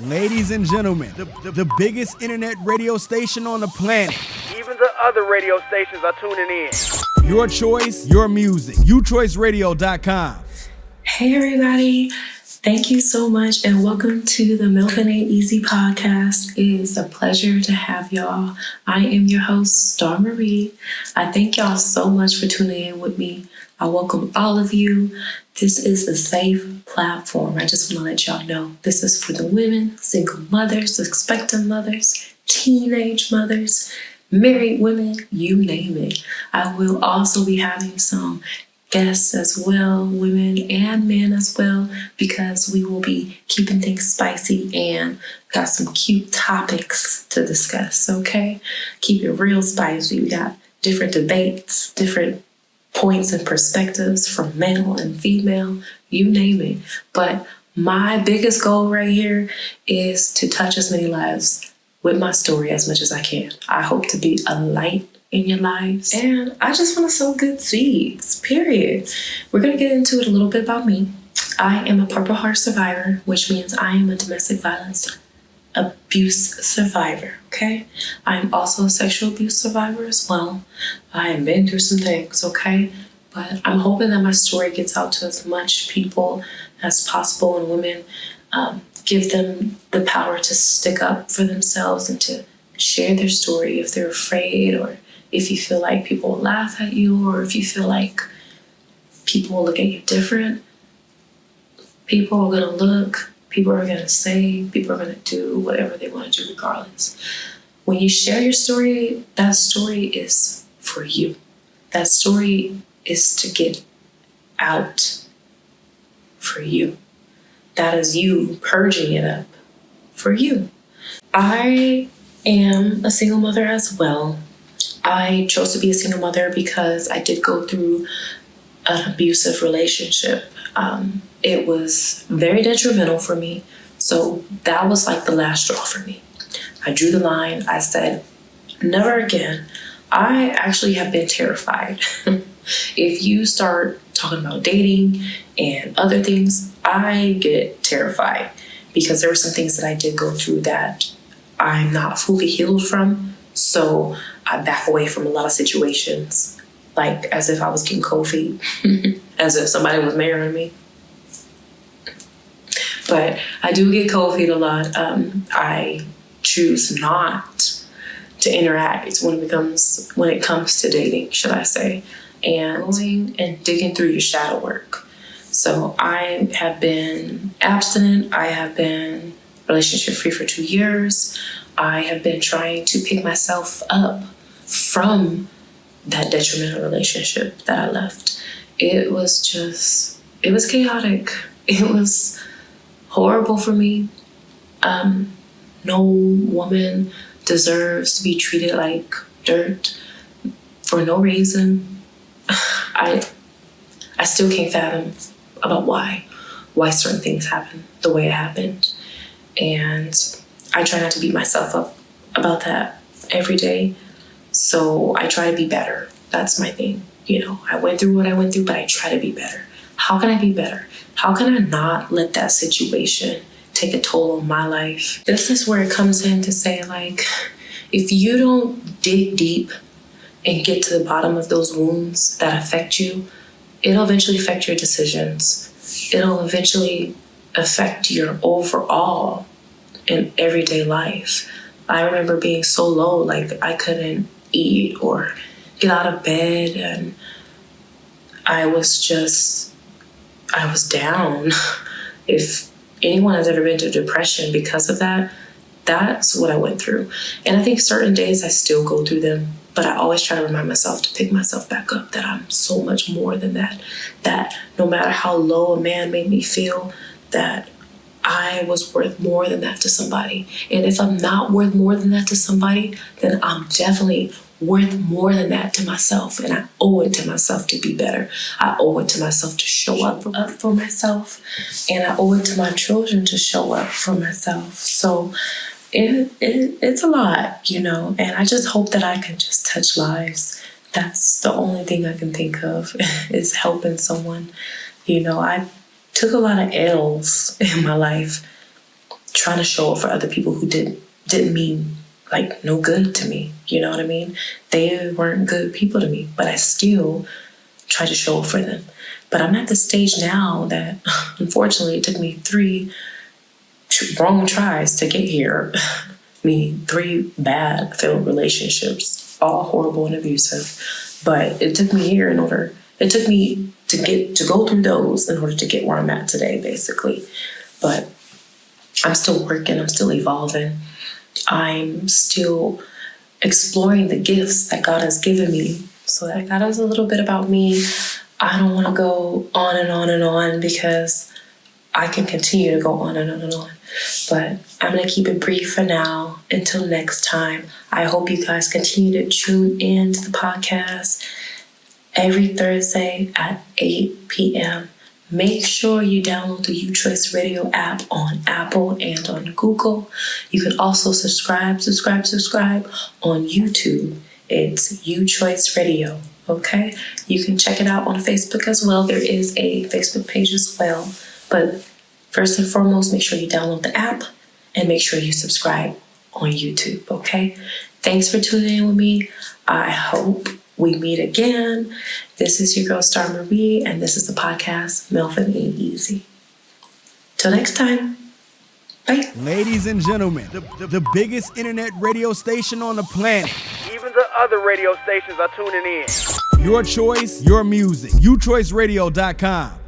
Ladies and gentlemen, the biggest internet radio station on the planet. Even the other radio stations are tuning in. Your choice, your music. UChoiceRadio.com. Hey everybody, thank you so much and welcome to the Milf'n Aint Easy podcast. It is a pleasure to have y'all. I am your host, Star Marie. I thank y'all so much for tuning in with me. I welcome all of you. This is a safe platform. I just want to let y'all know this is for the women, single mothers, expectant mothers, teenage mothers, married women, you name it. I will also be having some guests as well, women and men as well, because we will be keeping things spicy and got some cute topics to discuss, okay? Keep it real spicy. We got different debates, different points and perspectives from male and female, you name it. But my biggest goal right here is to touch as many lives with my story as much as I can. I hope to be a light in your lives, and I just want to sow good seeds, period. We're going to get into it a little bit about me. I am a Purple Heart survivor, which means I am a domestic violence abuse survivor, okay? I am also a sexual abuse survivor as well. I have been through some things, okay? But I'm hoping that my story gets out to as much people as possible, and women give them the power to stick up for themselves and to share their story if they're afraid, or if you feel like people will laugh at you, or if you feel like people will look at you different. People are going to look, people are going to say, people are going to do whatever they want to do regardless. When you share your story, that story is for you. That story is to get out for you. That is you purging it up for you. I am a single mother as well. I chose to be a single mother because I did go through an abusive relationship. It was very detrimental for me. So that was like the last straw for me. I drew the line. I said, never again. I actually have been terrified. If you start talking about dating and other things, I get terrified because there were some things that I did go through that I'm not fully healed from. So I back away from a lot of situations, like as if I was getting cold feet, as if somebody was marrying me. But I do get cold feet a lot. I choose not to interact when it comes to dating, should I say, and going and digging through your shadow work. So I have been abstinent. I have been relationship free for 2 years. I have been trying to pick myself up from that detrimental relationship that I left. It was chaotic. It was horrible for me. No woman deserves to be treated like dirt for no reason. I still can't fathom about why certain things happen the way it happened. And I try not to beat myself up about that every day. So I try to be better. That's my thing. I went through what I went through, but I try to be better. How can I be better? How can I not let that situation take a toll on my life? This is where it comes in to say, like, if you don't dig deep and get to the bottom of those wounds that affect you, it'll eventually affect your decisions. It'll eventually affect your overall in everyday life. I remember being so low, like I couldn't eat or get out of bed, and I was down. If anyone has ever been to depression because of that, that's what I went through. And I think certain days I still go through them, but I always try to remind myself to pick myself back up, that I'm so much more than that, that no matter how low a man made me feel, that I was worth more than that to somebody. And if I'm not worth more than that to somebody, then I'm definitely worth more than that to myself. And I owe it to myself to be better. I owe it to myself to show up for myself. And I owe it to my children to show up for myself. So it's a lot, and I just hope that I can just touch lives. That's the only thing I can think of is helping someone. I took a lot of L's in my life, trying to show up for other people who didn't mean like no good to me. You know what I mean? They weren't good people to me, but I still try to show up for them. But I'm at the stage now that, unfortunately, it took me 3 wrong tries to get here. Me 3 bad failed relationships, all horrible and abusive. But it took me here it took me to go through those in order to get where I'm at today, basically. But I'm still working, I'm still evolving. I'm still exploring the gifts that God has given me. So that is a little bit about me. I don't want to go on and on and on because I can continue to go on and on and on. But I'm going to keep it brief for now. Until next time, I hope you guys continue to tune in to the podcast every Thursday at 8 p.m. Make sure you download the UChoice Radio app on Apple and on Google. You can also subscribe on YouTube. It's UChoice Radio. Okay, you can check it out on Facebook as well. There is a Facebook page as well. But first and foremost, make sure you download the app and make sure you subscribe on YouTube. Okay, thanks for tuning in with me. I hope we meet again. This is your girl Star Marie, and this is the podcast Milf'n Aint Easy. Till next time. Bye. Ladies and gentlemen, the biggest internet radio station on the planet. Even the other radio stations are tuning in. Your choice, your music. UChoiceradio.com.